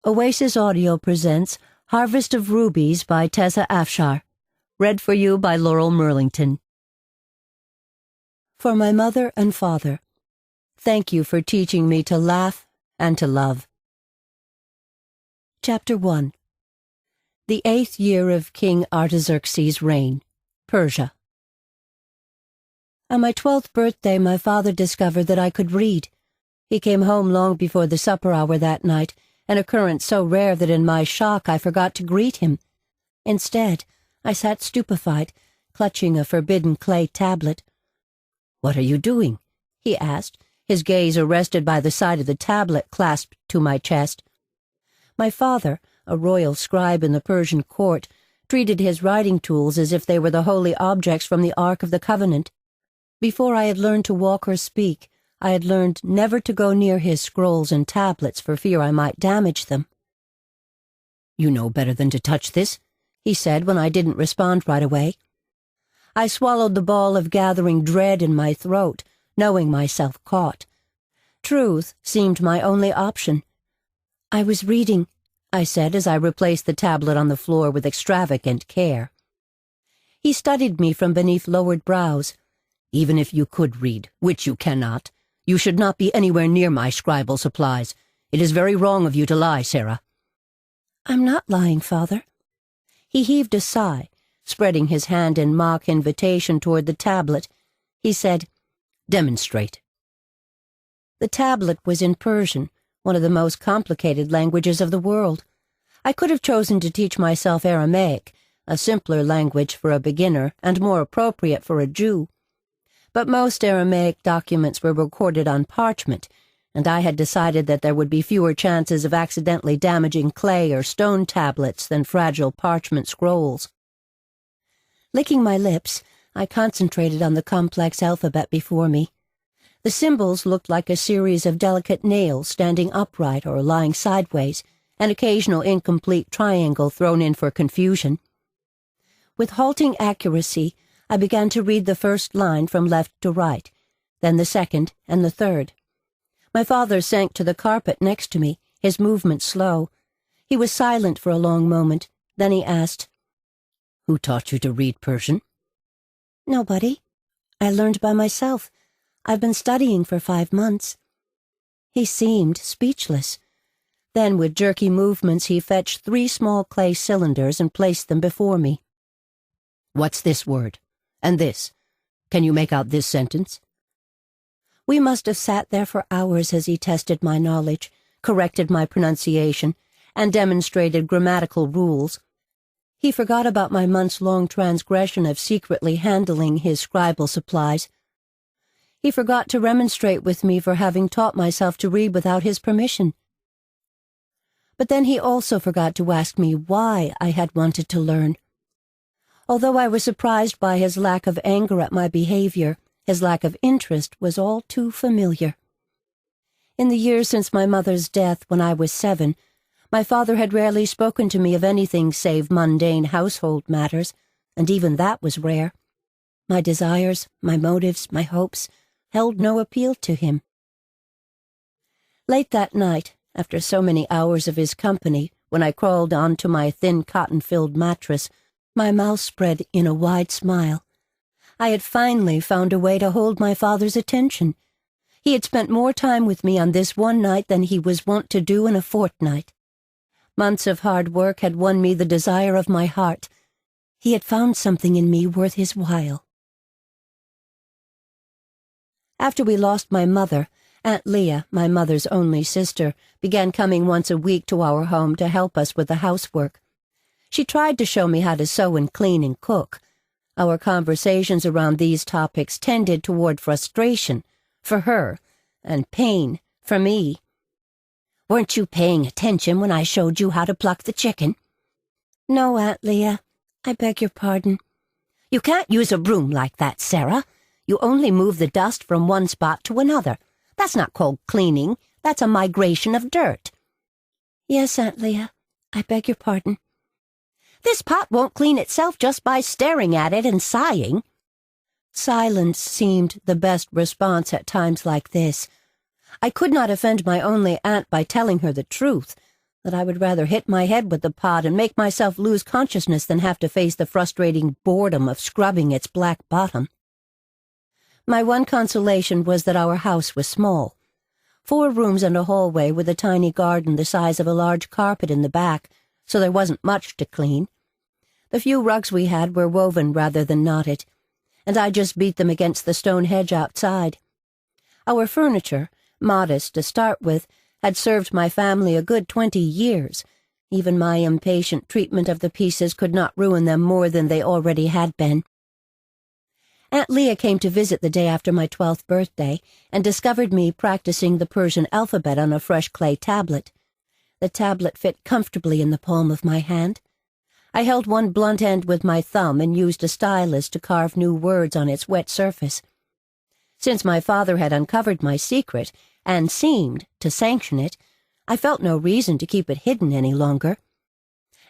Oasis Audio presents Harvest of Rubies by Tessa Afshar. Read for you by Laurel Merlington. For my mother and father, thank you for teaching me to laugh and to love. Chapter 1. The 8th year of King Artaxerxes' reign, Persia. On my 12th birthday, my father discovered that I could read. He came home long before the supper hour that night, an occurrence so rare that in my shock I forgot to greet him. Instead, I sat stupefied, clutching a forbidden clay tablet. "What are you doing?" he asked, his gaze arrested by the side of the tablet clasped to my chest. My father, a royal scribe in the Persian court, treated his writing tools as if they were the holy objects from the Ark of the Covenant. Before I had learned to walk or speak, I had learned never to go near his scrolls and tablets for fear I might damage them. "You know better than to touch this," he said when I didn't respond right away. I swallowed the ball of gathering dread in my throat, knowing myself caught. Truth seemed my only option. "I was reading," I said as I replaced the tablet on the floor with extravagant care. He studied me from beneath lowered brows. "Even if you could read, which you cannot, you should not be anywhere near my scribal supplies. It is very wrong of you to lie, Sarah." "I'm not lying, Father." He heaved a sigh, spreading his hand in mock invitation toward the tablet. He said, "Demonstrate." The tablet was in Persian, one of the most complicated languages of the world. I could have chosen to teach myself Aramaic, a simpler language for a beginner and more appropriate for a Jew. But most Aramaic documents were recorded on parchment, and I had decided that there would be fewer chances of accidentally damaging clay or stone tablets than fragile parchment scrolls. Licking my lips, I concentrated on the complex alphabet before me. The symbols looked like a series of delicate nails standing upright or lying sideways, an occasional incomplete triangle thrown in for confusion. With halting accuracy, I began to read the first line from left to right, then the second and the third. My father sank to the carpet next to me, his movements slow. He was silent for a long moment. Then he asked, "Who taught you to read Persian?" "Nobody. I learned by myself. I've been studying for 5 months." He seemed speechless. Then, with jerky movements, he fetched 3 small clay cylinders and placed them before me. "What's this word? And this? Can you make out this sentence?" We must have sat there for hours as he tested my knowledge, corrected my pronunciation, and demonstrated grammatical rules. He forgot about my months-long transgression of secretly handling his scribal supplies. He forgot to remonstrate with me for having taught myself to read without his permission. But then he also forgot to ask me why I had wanted to learn. Although I was surprised by his lack of anger at my behavior, his lack of interest was all too familiar. In the years since my mother's death, when I was 7, my father had rarely spoken to me of anything save mundane household matters, and even that was rare. My desires, my motives, my hopes held no appeal to him. Late that night, after so many hours of his company, when I crawled onto my thin cotton-filled mattress, my mouth spread in a wide smile. I had finally found a way to hold my father's attention. He had spent more time with me on this one night than he was wont to do in a fortnight. Months of hard work had won me the desire of my heart. He had found something in me worth his while. After we lost my mother, Aunt Leah, my mother's only sister, began coming once a week to our home to help us with the housework. She tried to show me how to sew and clean and cook. Our conversations around these topics tended toward frustration for her and pain for me. "Weren't you paying attention when I showed you how to pluck the chicken?" "No, Aunt Leah. I beg your pardon." "You can't use a broom like that, Sarah. You only move the dust from one spot to another. That's not called cleaning. That's a migration of dirt." "Yes, Aunt Leah. I beg your pardon." "This pot won't clean itself just by staring at it and sighing." Silence seemed the best response at times like this. I could not offend my only aunt by telling her the truth. that I would rather hit my head with the pot and make myself lose consciousness than have to face the frustrating boredom of scrubbing its black bottom. My one consolation was that our house was small. 4 rooms and a hallway with a tiny garden the size of a large carpet in the back, so there wasn't much to clean. The few rugs we had were woven rather than knotted, and I just beat them against the stone hedge outside. Our furniture, modest to start with, had served my family a good 20 years. Even my impatient treatment of the pieces could not ruin them more than they already had been. Aunt Leah came to visit the day after my 12th birthday and discovered me practicing the Persian alphabet on a fresh clay tablet. The tablet fit comfortably in the palm of my hand. I held one blunt end with my thumb and used a stylus to carve new words on its wet surface. Since my father had uncovered my secret, and seemed to sanction it, I felt no reason to keep it hidden any longer.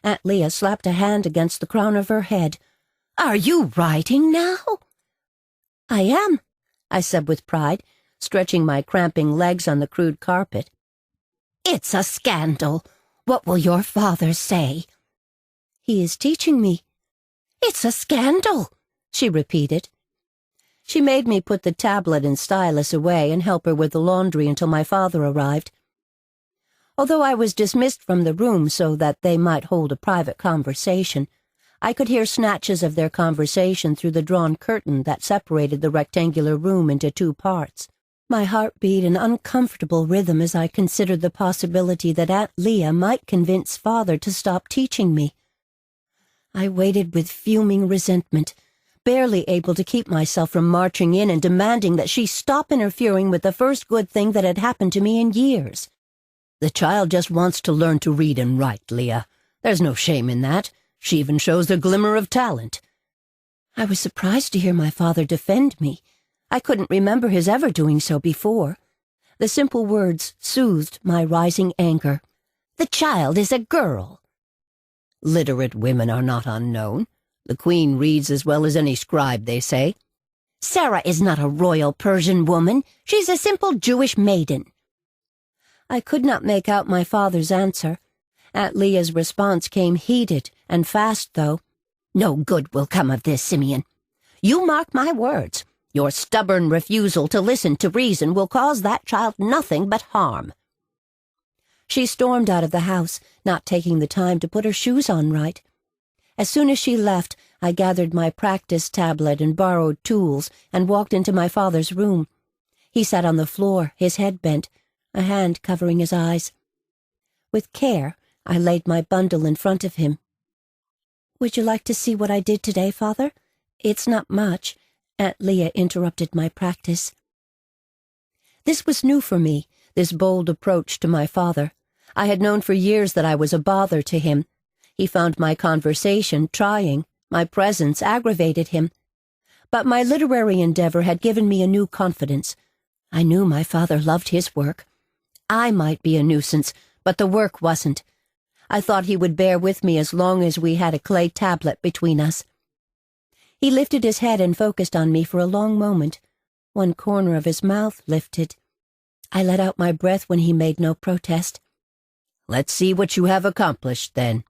Aunt Leah slapped a hand against the crown of her head. "Are you writing now?" "I am," I said with pride, stretching my cramping legs on the crude carpet. "It's a scandal. What will your father say?" "He is teaching me." "It's a scandal," she repeated. She made me put the tablet and stylus away and help her with the laundry until my father arrived. Although I was dismissed from the room so that they might hold a private conversation, I could hear snatches of their conversation through the drawn curtain that separated the rectangular room into 2 parts. My heart beat an uncomfortable rhythm as I considered the possibility that Aunt Leah might convince Father to stop teaching me. I waited with fuming resentment, barely able to keep myself from marching in and demanding that she stop interfering with the first good thing that had happened to me in years. "The child just wants to learn to read and write, Leah. There's no shame in that. She even shows a glimmer of talent." I was surprised to hear my father defend me. I couldn't remember his ever doing so before. The simple words soothed my rising anger. "The child is a girl." "Literate women are not unknown. The queen reads as well as any scribe, they say." "Sarah is not a royal Persian woman. She's a simple Jewish maiden." I could not make out my father's answer. Aunt Leah's response came heated and fast, though. "No good will come of this, Simeon. You mark my words. Your stubborn refusal to listen to reason will cause that child nothing but harm." She stormed out of the house, not taking the time to put her shoes on right. As soon as she left, I gathered my practice tablet and borrowed tools and walked into my father's room. He sat on the floor, his head bent, a hand covering his eyes. With care, I laid my bundle in front of him. "Would you like to see what I did today, Father? It's not much." Aunt Leah interrupted my practice. This was new for me, this bold approach to my father. I had known for years that I was a bother to him. He found my conversation trying, my presence aggravated him. But my literary endeavor had given me a new confidence. I knew my father loved his work. I might be a nuisance, but the work wasn't. I thought he would bear with me as long as we had a clay tablet between us. He lifted his head and focused on me for a long moment. One corner of his mouth lifted. I let out my breath when he made no protest. "Let's see what you have accomplished, then."